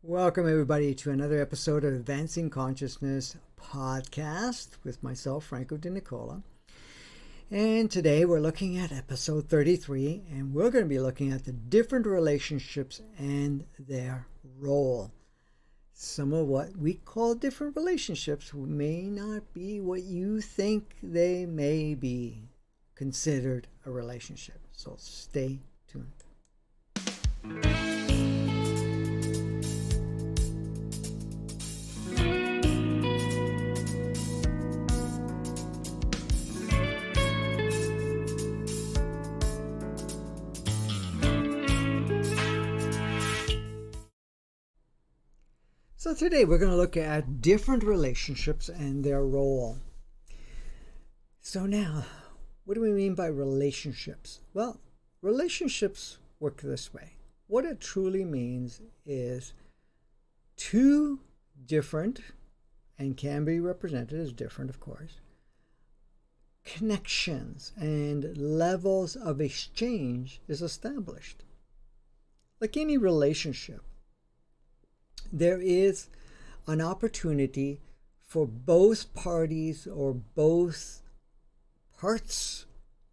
Welcome, everybody, to another episode of Advancing Consciousness podcast with myself, Franco de Nicola. And today we're looking at episode 33, and we're going to be looking at the different relationships and their role. Some of what we call different relationships may not be what you think they may be considered a relationship. So stay tuned. So today we're going to look at different relationships and their role. So now, what do we mean by relationships? Well, relationships work this way. What it truly means is two different, and can be represented as different, of course, connections and levels of exchange is established. Like any relationship, there is an opportunity for both parties or both parts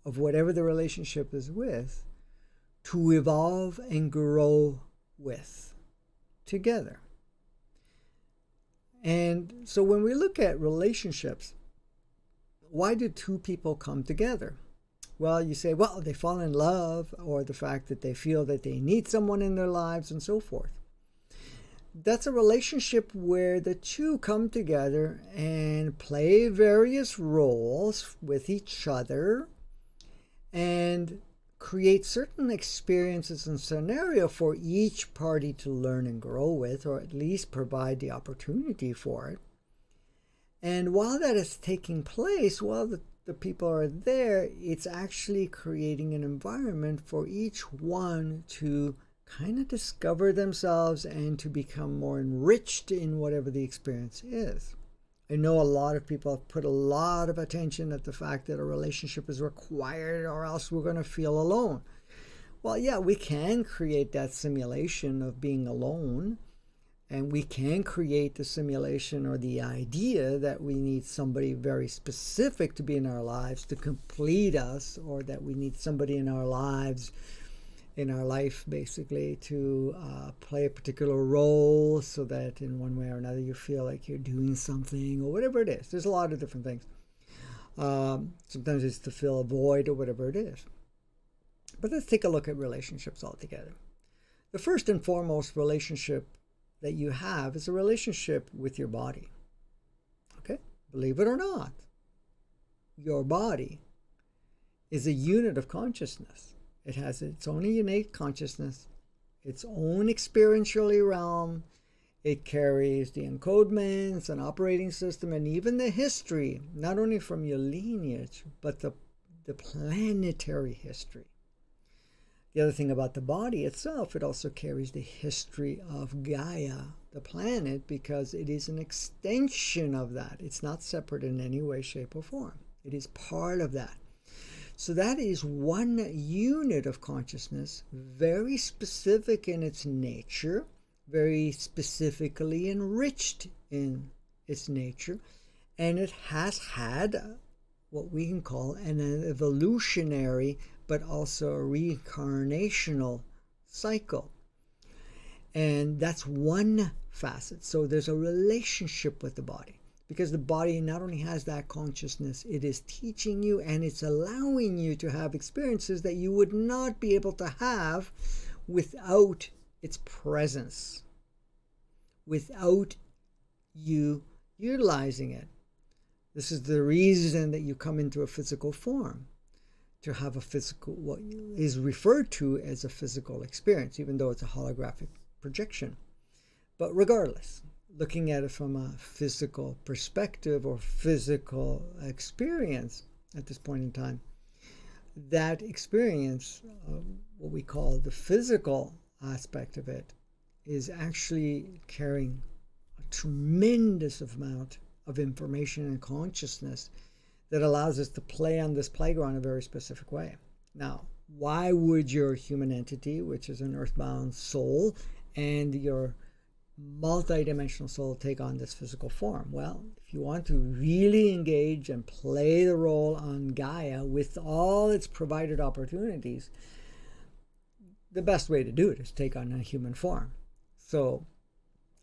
of whatever the relationship is with to evolve and grow with together. And so when we look at relationships, why do two people come together? Well, you say, well, they fall in love, or the fact that they feel that they need someone in their lives and so forth. That's a relationship where the two come together and play various roles with each other and create certain experiences and scenario for each party to learn and grow with, or at least provide the opportunity for it. And while that is taking place, while the people are there, it's actually creating an environment for each one to kind of discover themselves and to become more enriched in whatever the experience is. I know a lot of people have put a lot of attention at the fact that a relationship is required or else we're going to feel alone. Well, yeah, we can create that simulation of being alone, and we can create the simulation or the idea that we need somebody very specific to be in our lives to complete us, or that we need somebody in our lives, in our life, basically, to play a particular role so that in one way or another you feel like you're doing something or whatever it is. There's a lot of different things. Sometimes it's to fill a void or whatever it is. But let's take a look at relationships altogether. The first and foremost relationship that you have is a relationship with your body. Okay? Believe it or not, your body is a unit of consciousness. It has its own innate consciousness, its own experiential realm. It carries the encodements and operating system and even the history, not only from your lineage, but the planetary history. The other thing about the body itself, it also carries the history of Gaia, the planet, because it is an extension of that. It's not separate in any way, shape, or form. It is part of that. So that is one unit of consciousness, very specific in its nature, very specifically enriched in its nature, and it has had what we can call an evolutionary but also a reincarnational cycle. And that's one facet. So there's a relationship with the body. Because the body not only has that consciousness, it is teaching you and it's allowing you to have experiences that you would not be able to have without its presence, without you utilizing it. This is the reason that you come into a physical form, to have a physical, what is referred to as a physical experience, even though it's a holographic projection. But regardless, looking at it from a physical perspective or physical experience at this point in time, that experience, what we call the physical aspect of it, is actually carrying a tremendous amount of information and consciousness that allows us to play on this playground in a very specific way. Now, why would your human entity, which is an earthbound soul, and your multi-dimensional soul take on this physical form? Well, if you want to really engage and play the role on Gaia with all its provided opportunities, the best way to do it is take on a human form. So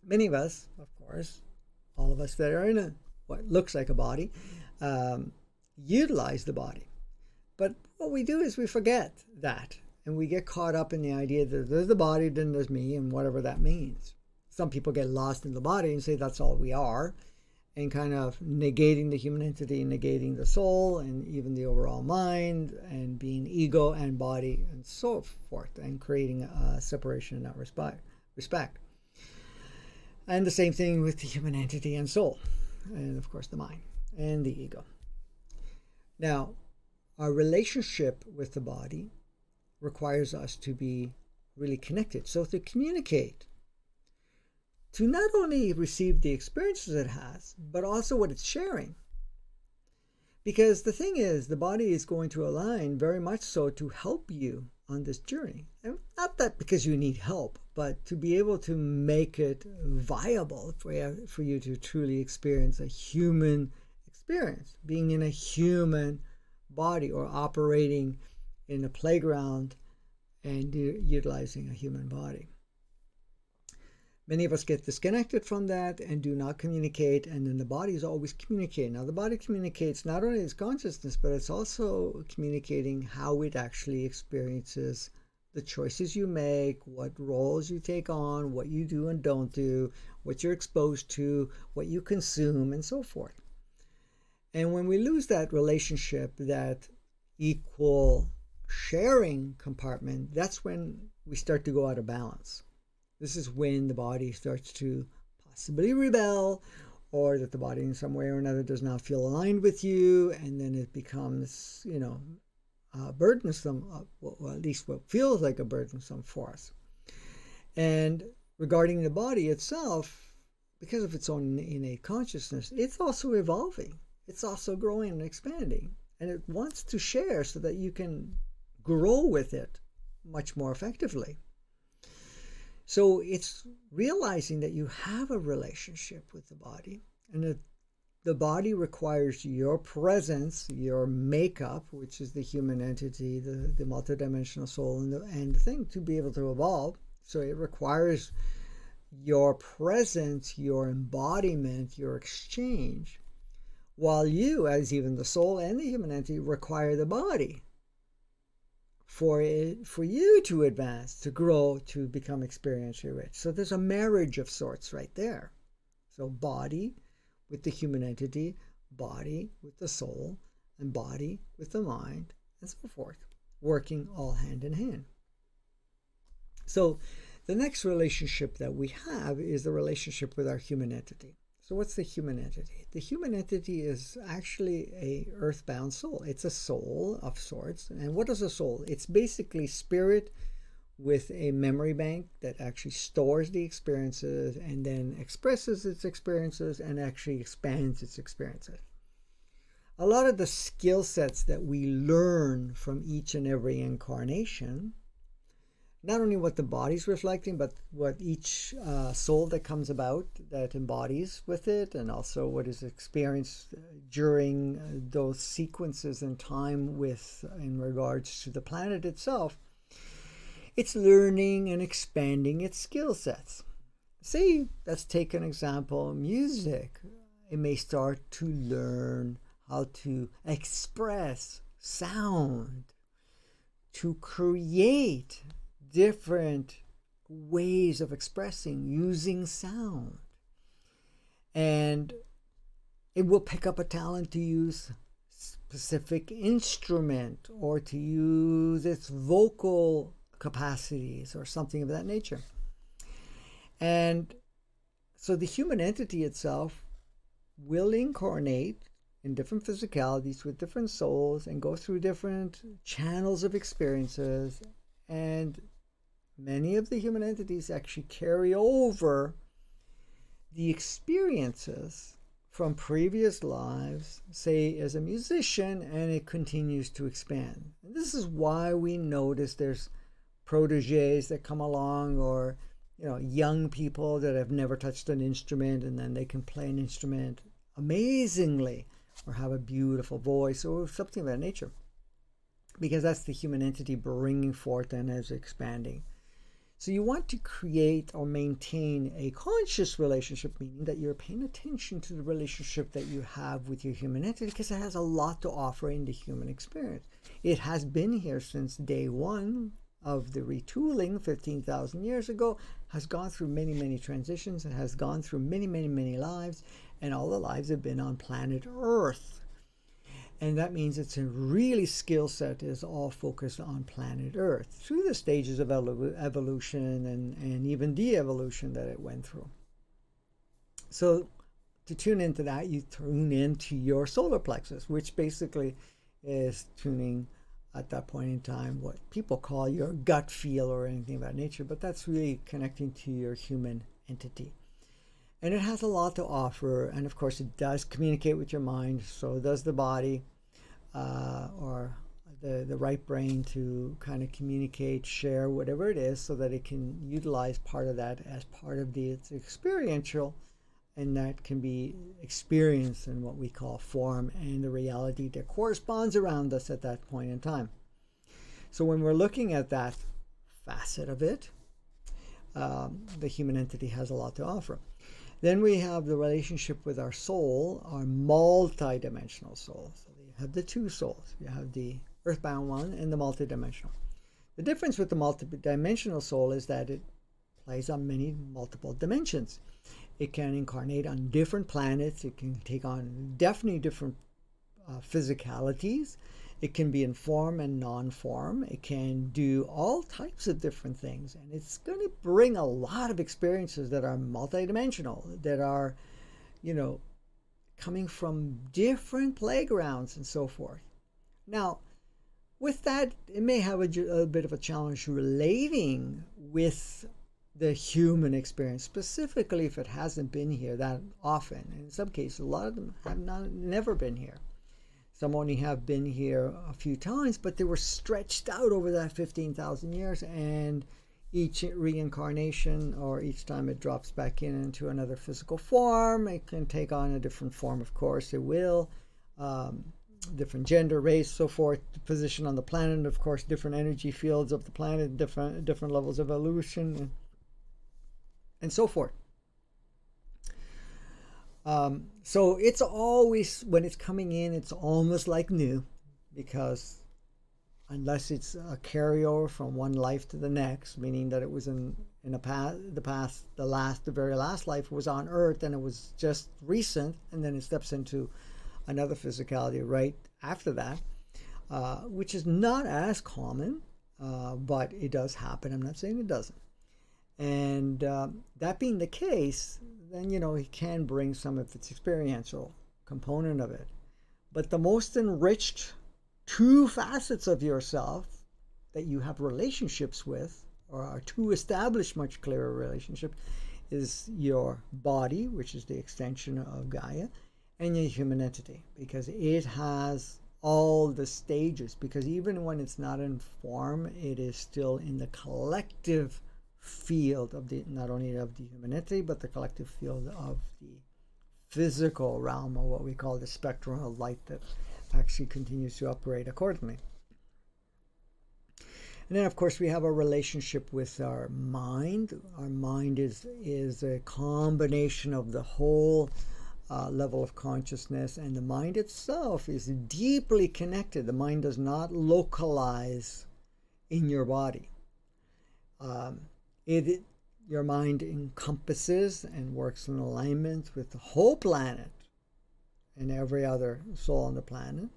many of us, of course, all of us that are in what looks like a body, utilize the body. But what we do is we forget that, and we get caught up in the idea that there's the body, then there's me, and whatever that means. Some people get lost in the body and say that's all we are, and kind of negating the human entity, negating the soul, and even the overall mind, and being ego and body, and so forth, and creating a separation in that respect. And the same thing with the human entity and soul, and of course the mind and the ego. Now, our relationship with the body requires us to be really connected. So to communicate, to not only receive the experiences it has, but also what it's sharing. Because the thing is, the body is going to align very much so to help you on this journey. And not that because you need help, but to be able to make it viable for you to truly experience a human experience, being in a human body or operating in a playground and utilizing a human body. Many of us get disconnected from that and do not communicate, and then the body is always communicating. Now, the body communicates not only its consciousness, but it's also communicating how it actually experiences the choices you make, what roles you take on, what you do and don't do, what you're exposed to, what you consume, and so forth. And when we lose that relationship, that equal sharing compartment, that's when we start to go out of balance. This is when the body starts to possibly rebel, or that the body in some way or another does not feel aligned with you, and then it becomes, burdensome, well, at least what feels like a burdensome for us. And regarding the body itself, because of its own innate consciousness, it's also evolving. It's also growing and expanding, and it wants to share so that you can grow with it much more effectively. So it's realizing that you have a relationship with the body, and that the body requires your presence, your makeup, which is the human entity, the multidimensional soul, and the thing to be able to evolve. So it requires your presence, your embodiment, your exchange, while you, as even the soul and the human entity, require the body for you to advance, to grow, to become experientially rich. So there's a marriage of sorts right there. So body with the human entity, body with the soul, and body with the mind, and so forth, working all hand in hand. So the next relationship that we have is the relationship with our human entity. So what's the human entity? The human entity is actually a earthbound soul. It's a soul of sorts. And what is a soul? It's basically spirit with a memory bank that actually stores the experiences and then expresses its experiences and actually expands its experiences. A lot of the skill sets that we learn from each and every incarnation, not only what the body's reflecting, but what each soul that comes about that embodies with it, and also what is experienced during those sequences in time in regards to the planet itself, it's learning and expanding its skill sets. Say, let's take an example, music. It may start to learn how to express sound, to create different ways of expressing using sound. And it will pick up a talent to use specific instrument or to use its vocal capacities or something of that nature. And so the human entity itself will incarnate in different physicalities with different souls and go through different channels of experiences, and many of the human entities actually carry over the experiences from previous lives, say as a musician, and it continues to expand. And this is why we notice there's proteges that come along, or young people that have never touched an instrument, and then they can play an instrument amazingly or have a beautiful voice or something of that nature, because that's the human entity bringing forth and as expanding. So you want to create or maintain a conscious relationship, meaning that you're paying attention to the relationship that you have with your human entity, because it has a lot to offer in the human experience. It has been here since day one of the retooling 15,000 years ago, has gone through many, many transitions, and has gone through many, many, many lives, and all the lives have been on planet Earth. And that means its really skill set is all focused on planet Earth through the stages of evolution and even de-evolution that it went through. So to tune into that, you tune into your solar plexus, which basically is tuning at that point in time what people call your gut feel or anything of that nature, but that's really connecting to your human entity. And it has a lot to offer, and of course it does communicate with your mind, so does the body, or the right brain, to kind of communicate, share, whatever it is, so that it can utilize part of that as part of its experiential, and that can be experienced in what we call form and the reality that corresponds around us at that point in time. So when we're looking at that facet of it, the human entity has a lot to offer. Then we have the relationship with our soul, our multi-dimensional soul. So you have the two souls. You have the earthbound one and the multi-dimensional. The difference with the multi-dimensional soul is that it plays on many multiple dimensions. It can incarnate on different planets. It can take on definitely different physicalities. It can be in form and non-form. It can do all types of different things. And it's going to bring a lot of experiences that are multidimensional, that are, coming from different playgrounds and so forth. Now, with that, it may have a bit of a challenge relating with the human experience, specifically if it hasn't been here that often. And in some cases, a lot of them have never been here. Some only have been here a few times, but they were stretched out over that 15,000 years, and each reincarnation, or each time it drops back into another physical form, it can take on a different form, of course, it will. Different gender, race, so forth, position on the planet, of course, different energy fields of the planet, different levels of evolution, and so forth. So it's always, when it's coming in, it's almost like new, because unless it's a carryover from one life to the next, meaning that it was in the very last life was on Earth, and it was just recent, and then it steps into another physicality right after that, which is not as common, but it does happen. I'm not saying it doesn't. And that being the case, then, it can bring some of its experiential component of it. But the most enriched two facets of yourself that you have relationships with, or are to establish much clearer relationship, is your body, which is the extension of Gaia, and your human entity, because it has all the stages, because even when it's not in form, it is still in the collective field of not only of the human entity, but the collective field of the physical realm, or what we call the spectrum of light that actually continues to operate accordingly. And then, of course, we have a relationship with our mind. Our mind is a combination of the whole level of consciousness, and the mind itself is deeply connected. The mind does not localize in your body. Your mind encompasses and works in alignment with the whole planet and every other soul on the planet,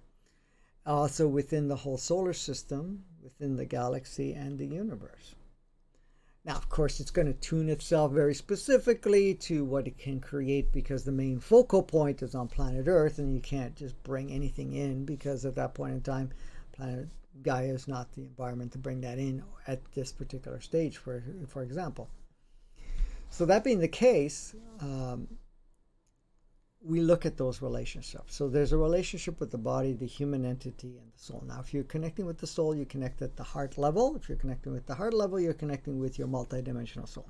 also within the whole solar system, within the galaxy and the universe. Now, of course, it's going to tune itself very specifically to what it can create, because the main focal point is on planet Earth, and you can't just bring anything in, because at that point in time, planet Gaia is not the environment to bring that in at this particular stage, for example. So that being the case, we look at those relationships. So there's a relationship with the body, the human entity, and the soul. Now, if you're connecting with the soul, you connect at the heart level. If you're connecting with the heart level, you're connecting with your multidimensional soul.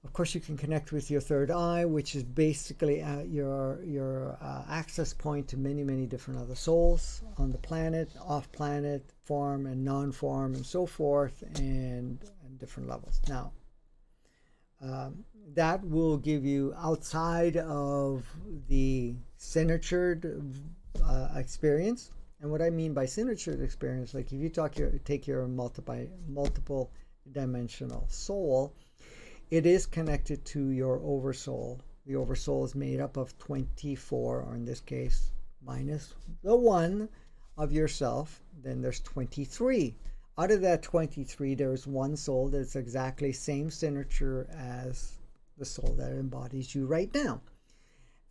Of course, you can connect with your third eye, which is basically your access point to many, many different other souls on the planet, off planet, form and non-form, and so forth, and different levels. Now, that will give you, outside of the signature experience. And what I mean by signature experience, like if you take your multiple dimensional soul, it is connected to your oversoul. The oversoul is made up of 24, or in this case, minus the 1 of yourself. Then there's 23. Out of that 23, there's one soul that's exactly same signature as the soul that embodies you right now.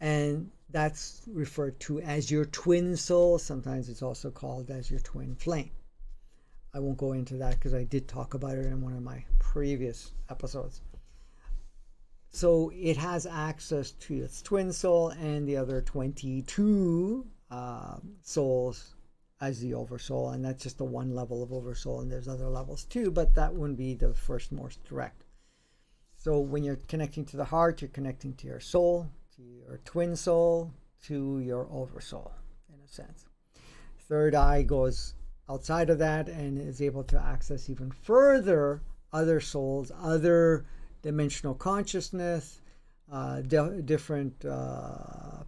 And that's referred to as your twin soul. Sometimes it's also called as your twin flame. I won't go into that because I did talk about it in one of my previous episodes. So it has access to its twin soul and the other 22 souls as the oversoul, and that's just the one level of oversoul, and there's other levels too, but that wouldn't be the first most direct. So when you're connecting to the heart, you're connecting to your soul, to your twin soul, to your oversoul, in a sense. Third eye goes outside of that and is able to access even further other souls, other dimensional consciousness, different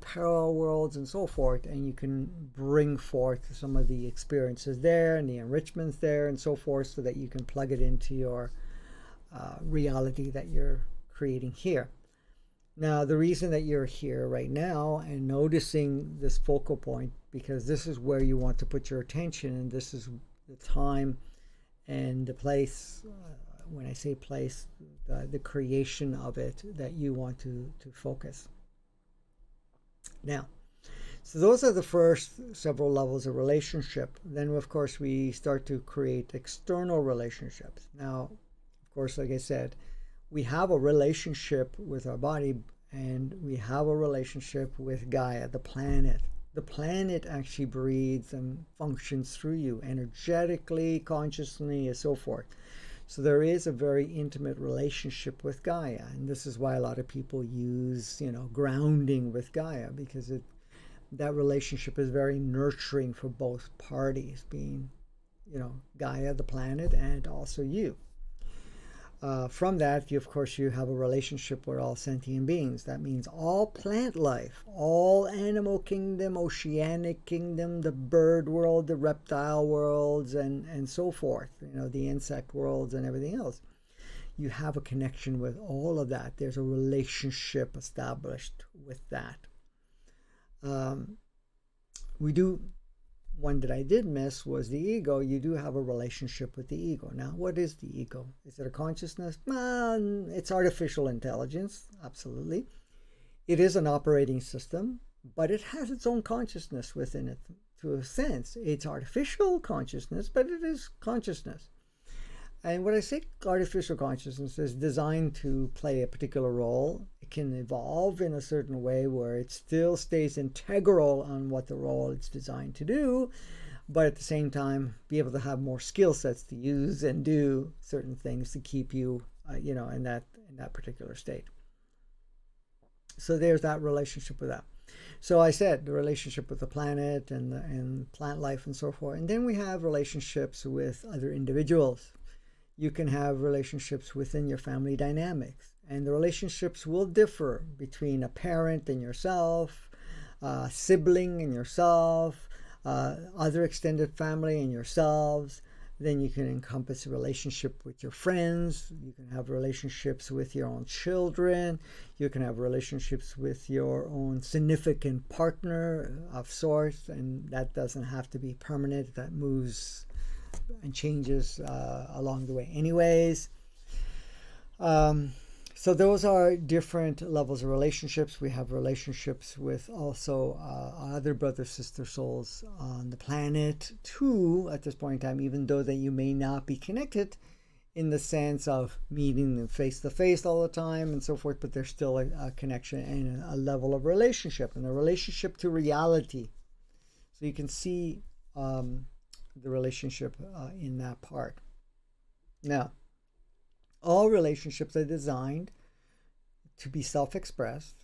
parallel worlds, and so forth, and you can bring forth some of the experiences there and the enrichments there and so forth, so that you can plug it into your reality that you're creating here. Now, the reason that you're here right now and noticing this focal point, because this is where you want to put your attention, and this is the time and the place, when I say place, the creation of it, that you want to focus. Now, so those are the first several levels of relationship. Then, of course, we start to create external relationships. Now, of course, like I said, we have a relationship with our body, and we have a relationship with Gaia, the planet. The planet actually breathes and functions through you energetically, consciously, and so forth. So there is a very intimate relationship with Gaia, and this is why a lot of people use, grounding with Gaia, because that relationship is very nurturing for both parties, being, Gaia, the planet, and also you. From that, of course, you have a relationship with all sentient beings. That means all plant life, all animal kingdom, oceanic kingdom, the bird world, the reptile worlds, and so forth, the insect worlds and everything else. You have a connection with all of that. There's a relationship established with that. One that I did miss was the ego. You do have a relationship with the ego. Now, what is the ego? Is it a consciousness? It's artificial intelligence, absolutely. It is an operating system, but it has its own consciousness within it, to a sense. It's artificial consciousness, but it is consciousness. And when I say artificial consciousness, is designed to play a particular role. It can evolve in a certain way where it still stays integral on what the role it's designed to do, but at the same time be able to have more skill sets to use and do certain things to keep you, in that particular state. So there's that relationship with that. So I said the relationship with the planet and plant life and so forth. And then we have relationships with other individuals. You can have relationships within your family dynamics, and the relationships will differ between a parent and yourself, a sibling and yourself, other extended family and yourselves. Then you can encompass a relationship with your friends. You can have relationships with your own children. You can have relationships with your own significant partner of sorts, and that doesn't have to be permanent. That moves and changes along the way anyways. So those are different levels of relationships. We have relationships with also other brother sister souls on the planet too at this point in time, even though that you may not be connected in the sense of meeting them face to face all the time and so forth, but there's still a connection and a level of relationship and a relationship to reality. So you can see the relationship in that part. Now, all relationships are designed to be self-expressed,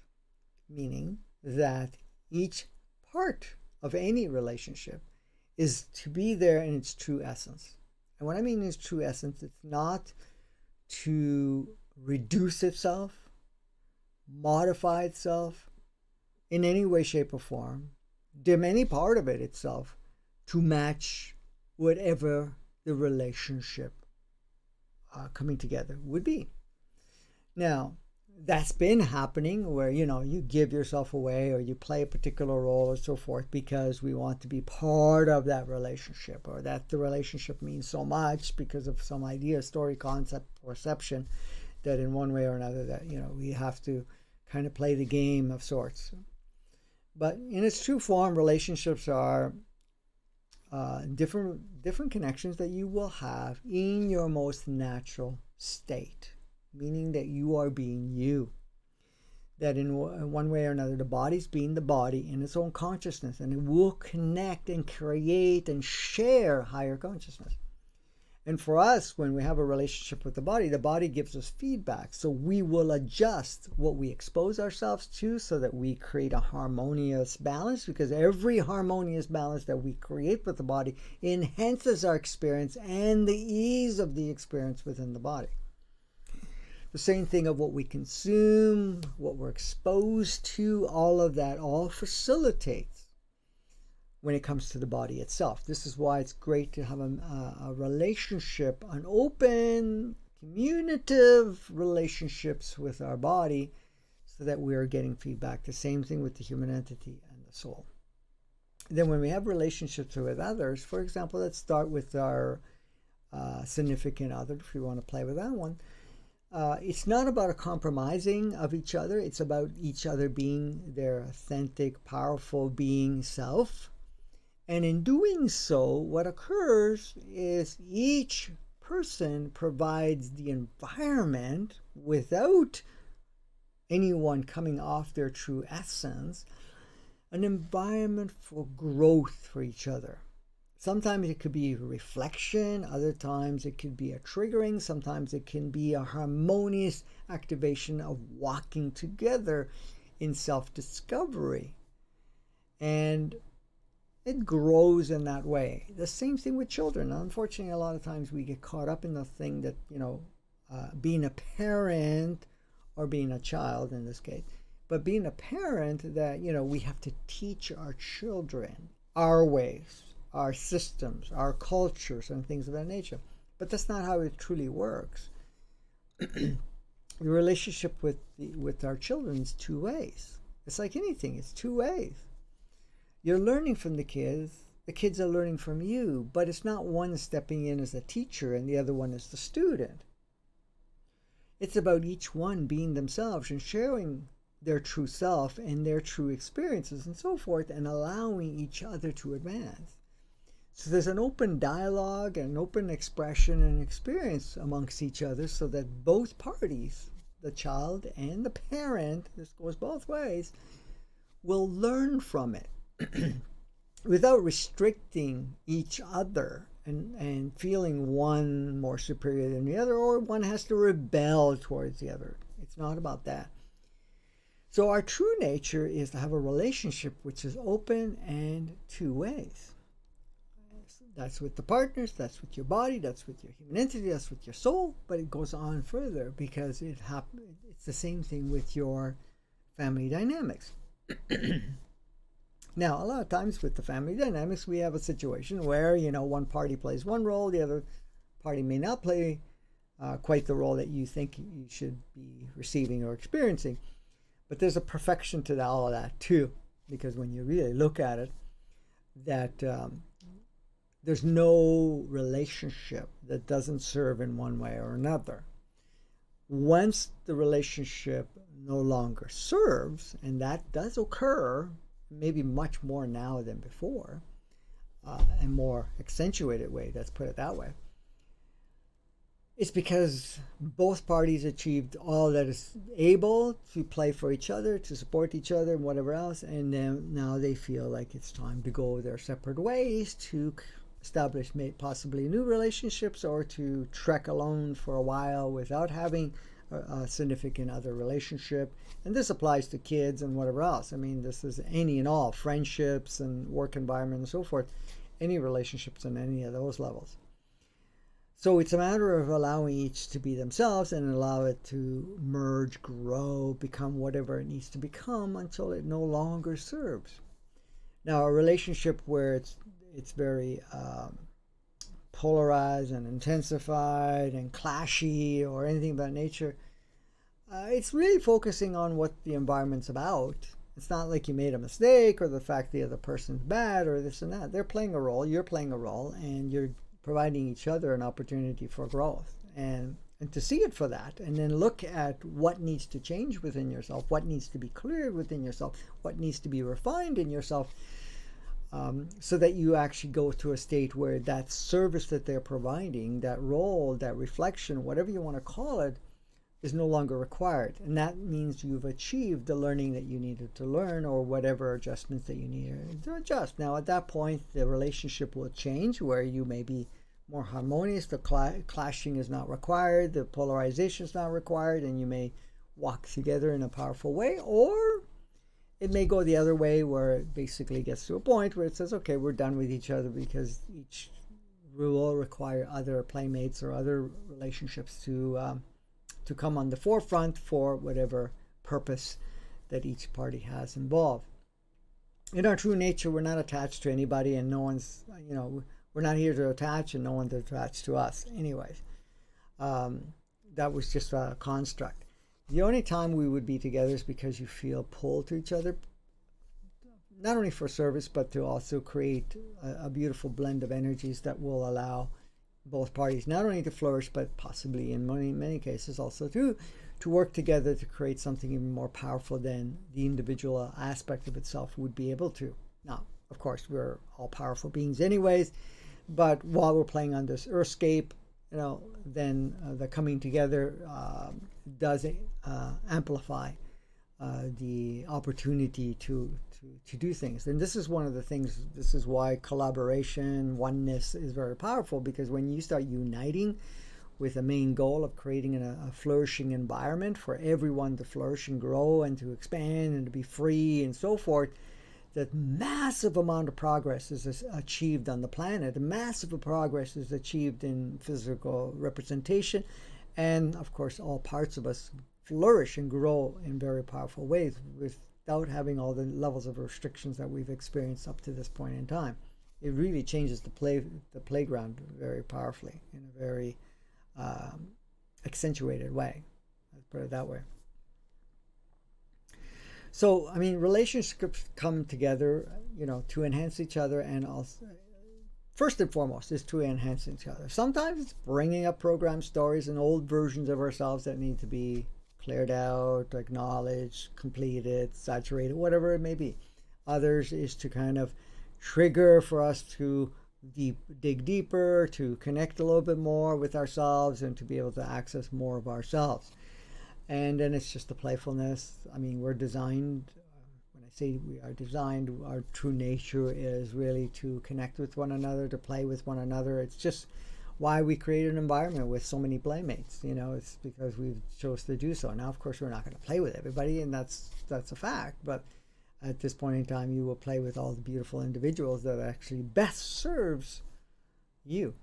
meaning that each part of any relationship is to be there in its true essence. And what I mean is true essence, it's not to reduce itself, modify itself in any way, shape, or form, dim any part of it itself to match whatever the relationship coming together would be. Now, that's been happening where, you give yourself away or you play a particular role or so forth because we want to be part of that relationship, or that the relationship means so much because of some idea, story, concept, perception, that in one way or another that, we have to kind of play the game of sorts. But in its true form, relationships are different connections that you will have in your most natural state, meaning that you are being you. That in one way or another, the body's being the body in its own consciousness, and it will connect and create and share higher consciousness. And for us, when we have a relationship with the body gives us feedback. So we will adjust what we expose ourselves to so that we create a harmonious balance, because every harmonious balance that we create with the body enhances our experience and the ease of the experience within the body. The same thing of what we consume, what we're exposed to, all of that all facilitates when it comes to the body itself. This is why it's great to have a relationship, an open, communicative relationships with our body, so that we are getting feedback. The same thing with the human entity and the soul. Then when we have relationships with others, for example, let's start with our significant other, if we want to play with that one. It's not about a compromising of each other. It's about each other being their authentic, powerful being self. And in doing so, what occurs is each person provides the environment without anyone coming off their true essence, an environment for growth for each other. Sometimes it could be reflection, other times it could be a triggering, sometimes it can be a harmonious activation of walking together in self-discovery. And it grows in that way. The same thing with children. Unfortunately, a lot of times we get caught up in the thing that, being a parent, or being a child in this case, but being a parent, that, we have to teach our children our ways, our systems, our cultures, and things of that nature. But that's not how it truly works. The relationship with our children is two ways. It's like anything, it's two ways. You're learning from the kids are learning from you, but it's not one stepping in as a teacher and the other one as the student. It's about each one being themselves and sharing their true self and their true experiences and so forth, and allowing each other to advance. So there's an open dialogue and open expression and experience amongst each other, so that both parties, the child and the parent, this goes both ways, will learn from it without restricting each other and feeling one more superior than the other, or one has to rebel towards the other. It's not about that. So our true nature is to have a relationship which is open and two ways. That's with the partners, that's with your body, that's with your human entity, that's with your soul, but it goes on further, because it's the same thing with your family dynamics. Now, a lot of times with the family dynamics, we have a situation where, one party plays one role, the other party may not play quite the role that you think you should be receiving or experiencing. But there's a perfection to all of that too, because when you really look at it, that there's no relationship that doesn't serve in one way or another. Once the relationship no longer serves, and that does occur, maybe much more now than before, a more accentuated way, let's put it that way, it's because both parties achieved all that is able to play for each other, to support each other, and whatever else, and then now they feel like it's time to go their separate ways, to establish possibly new relationships, or to trek alone for a while without having a significant other relationship. And this applies to kids and whatever else. I mean, this is any and all friendships and work environment and so forth, any relationships on any of those levels. So it's a matter of allowing each to be themselves and allow it to merge, grow, become whatever it needs to become until it no longer serves. Now, a relationship where it's very polarized and intensified and clashy or anything of that nature, it's really focusing on what the environment's about. It's not like you made a mistake or the fact the other person's bad or this and that. They're playing a role, you're playing a role, and you're providing each other an opportunity for growth. And to see it for that, and then look at what needs to change within yourself, what needs to be cleared within yourself, what needs to be refined in yourself, so that you actually go to a state where that service that they're providing, that role, that reflection, whatever you want to call it, is no longer required. And that means you've achieved the learning that you needed to learn or whatever adjustments that you needed to adjust. Now, at that point, the relationship will change where you may be more harmonious, the clashing is not required, the polarization is not required, and you may walk together in a powerful way, or it may go the other way where it basically gets to a point where it says, okay, we're done with each other because each will require other playmates or other relationships to come on the forefront for whatever purpose that each party has involved. In our true nature, we're not attached to anybody, and no one's, we're not here to attach, and no one's attached to us. Anyways, that was just a construct. The only time we would be together is because you feel pulled to each other, not only for service, but to also create a beautiful blend of energies that will allow both parties not only to flourish, but possibly in many cases also to work together to create something even more powerful than the individual aspect of itself would be able to. Now, of course, we're all powerful beings anyways, but while we're playing on this earthscape, then the coming together does amplify the opportunity to do things. And this is one of the things, this is why collaboration, oneness is very powerful, because when you start uniting with a main goal of creating a flourishing environment for everyone to flourish and grow and to expand and to be free and so forth, that massive amount of progress is achieved on the planet. Massive progress is achieved in physical representation. And of course, all parts of us flourish and grow in very powerful ways without having all the levels of restrictions that we've experienced up to this point in time. It really changes the playground very powerfully in a very accentuated way. Let's put it that way. So, I mean, relationships come together, to enhance each other, and also, first and foremost, is to enhance each other. Sometimes it's bringing up program stories and old versions of ourselves that need to be cleared out, acknowledged, completed, saturated, whatever it may be. Others is to kind of trigger for us to dig deeper, to connect a little bit more with ourselves, and to be able to access more of ourselves. And then it's just the playfulness. I mean, we're designed, when I say we are designed, our true nature is really to connect with one another, to play with one another. It's just why we create an environment with so many playmates. It's because we've chose to do so. Now, of course, we're not going to play with everybody, and that's a fact. But at this point in time, you will play with all the beautiful individuals that actually best serves you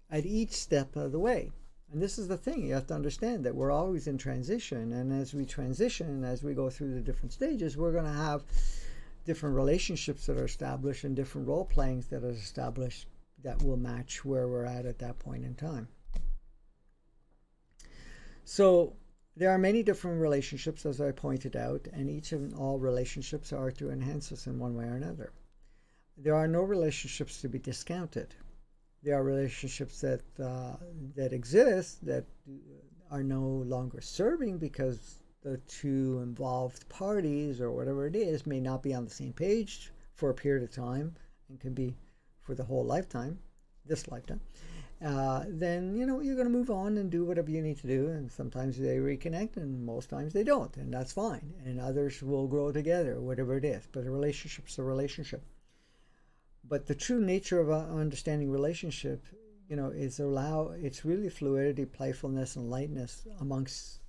at each step of the way. And this is the thing, you have to understand that we're always in transition, and as we transition, as we go through the different stages, we're going to have different relationships that are established and different role playings that are established that will match where we're at that point in time. So there are many different relationships, as I pointed out, and each and all relationships are to enhance us in one way or another. There are no relationships to be discounted. There are relationships that exist that are no longer serving because the two involved parties or whatever it is may not be on the same page for a period of time, and can be for the whole lifetime, this lifetime. Then you're going to move on and do whatever you need to do, and sometimes they reconnect, and most times they don't, and that's fine. And others will grow together, whatever it is. But a relationship's a relationship. But the true nature of understanding relationship, it's really fluidity, playfulness, and lightness amongst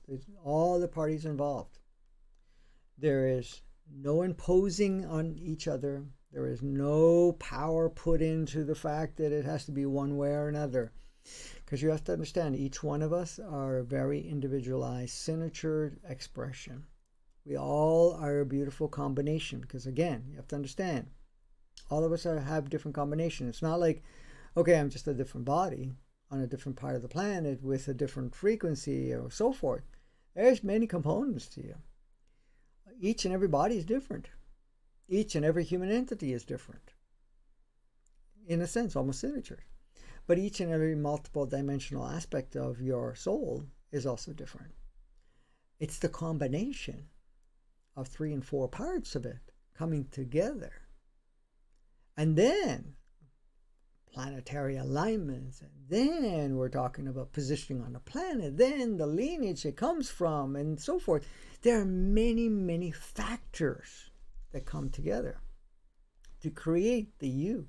all the parties involved. There is no imposing on each other. There is no power put into the fact that it has to be one way or another. Because you have to understand, each one of us are a very individualized, signatured expression. We all are a beautiful combination. Because again, you have to understand, all of us have different combinations. It's not like, okay, I'm just a different body on a different part of the planet with a different frequency or so forth. There's many components to you. Each and every body is different. Each and every human entity is different. In a sense, almost signature. But each and every multiple dimensional aspect of your soul is also different. It's the combination of 3 and 4 parts of it coming together. And then planetary alignments, and then we're talking about positioning on the planet, then the lineage it comes from, and so forth. There are many, many factors that come together to create the you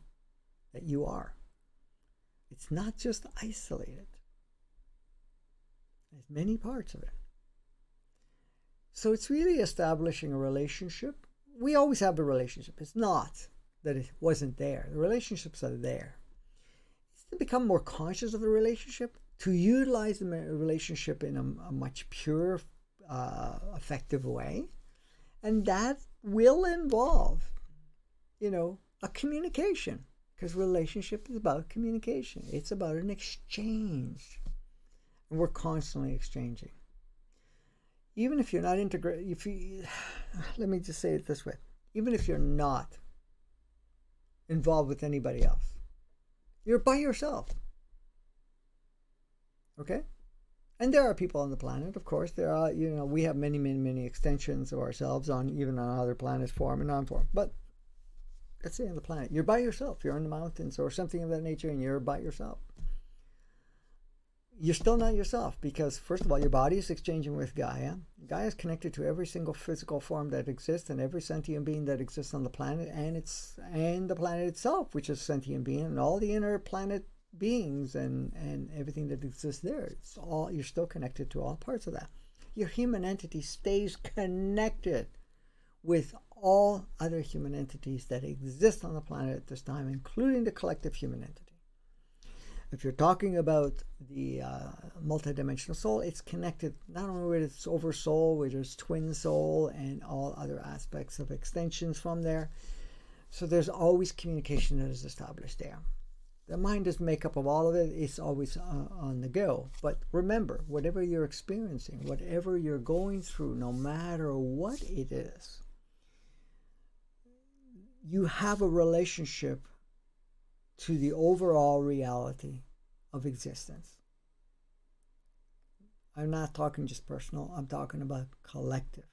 that you are. It's not just isolated. There's many parts of it. So it's really establishing a relationship. We always have a relationship. It's not that it wasn't there. The relationships are there. It's to become more conscious of the relationship, to utilize the relationship in a much purer, effective way. And that will involve, a communication. Because relationship is about communication. It's about an exchange. And we're constantly exchanging. Even if you're not integrated, let me just say it this way. Even if you're not involved with anybody else, you're by yourself. Okay? And there are people on the planet, of course. There are, we have many, many, many extensions of ourselves even on other planets, form and non-form. But let's say on the planet, you're by yourself. You're in the mountains or something of that nature, and you're by yourself. You're still not yourself because, first of all, your body is exchanging with Gaia. Gaia is connected to every single physical form that exists and every sentient being that exists on the planet, and the planet itself, which is a sentient being, and all the inner planet beings and everything that exists there. It's all, you're still connected to all parts of that. Your human entity stays connected with all other human entities that exist on the planet at this time, including the collective human entity. If you're talking about the multidimensional soul, it's connected not only with its oversoul, with its twin soul, and all other aspects of extensions from there. So there's always communication that is established there. The mind is made up of all of it. It's always on the go. But remember, whatever you're experiencing, whatever you're going through, no matter what it is, you have a relationship to the overall reality of existence. I'm not talking just personal. I'm talking about collective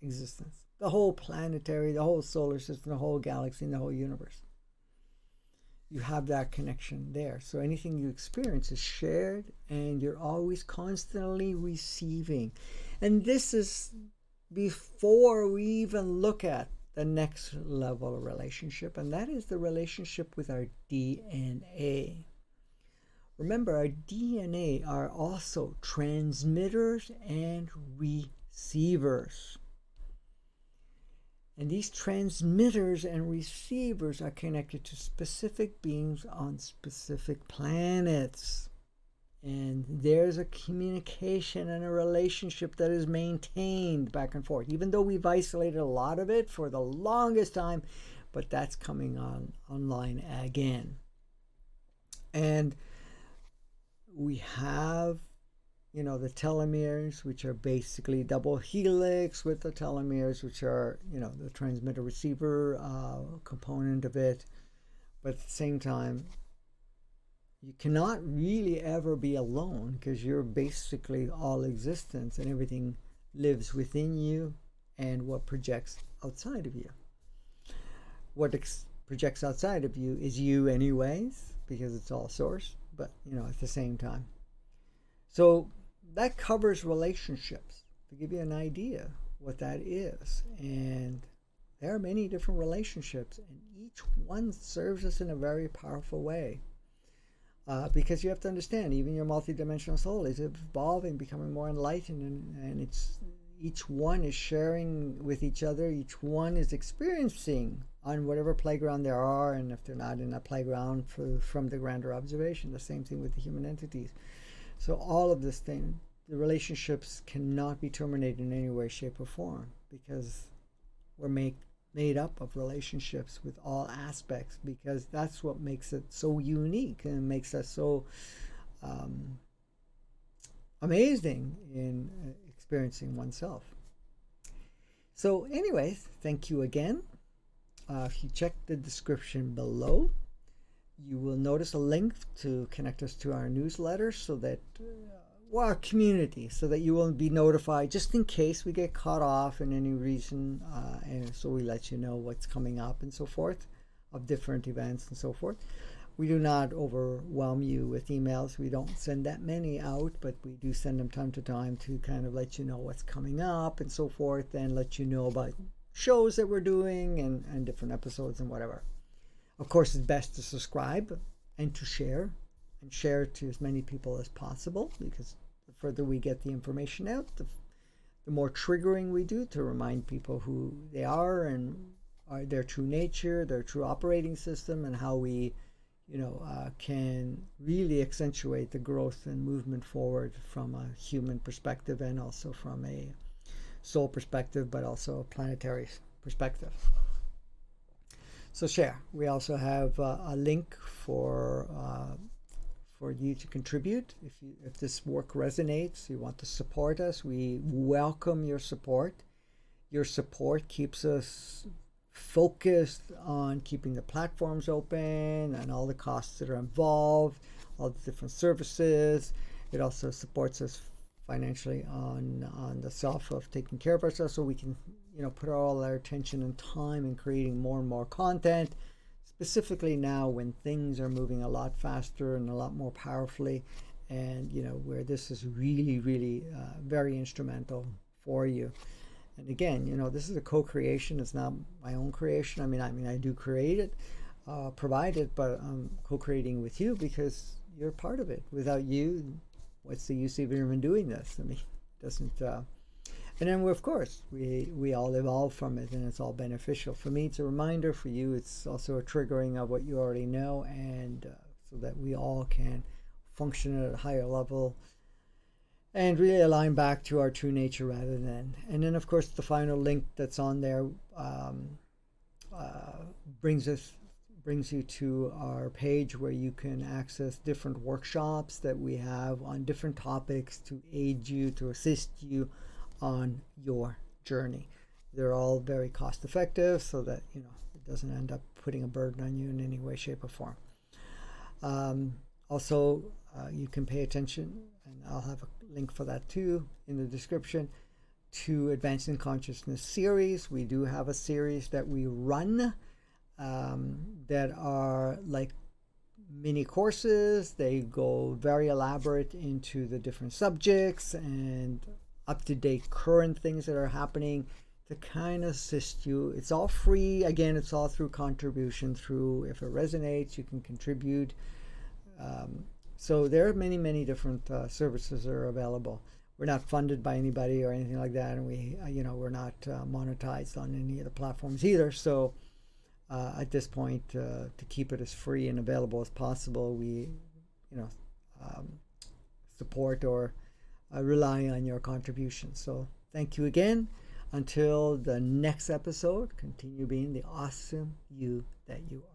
existence. The whole planetary, the whole solar system, the whole galaxy, and the whole universe. You have that connection there. So anything you experience is shared, and you're always constantly receiving. And this is before we even look at the next level of relationship, and that is the relationship with our DNA. Remember, our DNA are also transmitters and receivers. And these transmitters and receivers are connected to specific beings on specific planets. And there's a communication and a relationship that is maintained back and forth, even though we've isolated a lot of it for the longest time, but that's coming online again. And we have, the telomeres, which are basically double helix with the telomeres, which are, the transmitter-receiver component of it. But at the same time, you cannot really ever be alone because you're basically all existence and everything lives within you and what projects outside of you. What projects outside of you is you anyways because it's all source, but, at the same time. So that covers relationships to give you an idea what that is. And there are many different relationships and each one serves us in a very powerful way. Because you have to understand, even your multidimensional soul is evolving, becoming more enlightened, and it's each one is sharing with each other. Each one is experiencing on whatever playground there are, and if they're not in a playground from the grander observation, the same thing with the human entities. So all of this thing, the relationships cannot be terminated in any way, shape, or form, because we're made up of relationships with all aspects, because that's what makes it so unique and makes us so amazing in experiencing oneself. So anyways, thank you again. If you check the description below, you will notice a link to connect us to our newsletter, so that our community, so that you will be notified just in case we get caught off in any reason, and so we let you know what's coming up and so forth, of different events and so forth. We do not overwhelm you with emails. We don't send that many out, but we do send them time to time to kind of let you know what's coming up and so forth, and let you know about shows that we're doing, and different episodes and whatever. Of course, it's best to subscribe and to share to as many people as possible, because the further we get the information out, the more triggering we do to remind people who they are, and their true nature, their true operating system, and how we can really accentuate the growth and movement forward from a human perspective, and also from a soul perspective, but also a planetary perspective. So share. We also have a link for you to contribute. If this work resonates, you want to support us, we welcome your support. Your support keeps us focused on keeping the platforms open and all the costs that are involved, all the different services. It also supports us financially on the self of taking care of ourselves, so we can put all our attention and time in creating more and more content, specifically now when things are moving a lot faster and a lot more powerfully, and where this is really, really very instrumental for you. And again, this is a co-creation. It's not my own creation. I mean, I do create it, provide it, but I'm co-creating with you because you're part of it. Without you, what's the use of even doing this? I mean, it doesn't. And then, of course, we all evolve from it, and it's all beneficial. For me, it's a reminder. For you, it's also a triggering of what you already know, and so that we all can function at a higher level and really align back to our true nature rather than. And then, of course, the final link that's on there brings you to our page where you can access different workshops that we have on different topics to aid you, to assist you on your journey. They're all very cost effective, so that it doesn't end up putting a burden on you in any way, shape, or form. Also, you can pay attention, and I'll have a link for that too in the description, to Advancing Consciousness series. We do have a series that we run that are like mini courses. They go very elaborate into the different subjects and up-to-date current things that are happening to kind of assist you. It's all free. Again, it's all through contribution. If it resonates, you can contribute. So there are many, many different services that are available. We're not funded by anybody or anything like that, and we're not monetized on any of the platforms either. So at this point, to keep it as free and available as possible, we support or rely on your contributions. So thank you again. Until the next episode, continue being the awesome you that you are.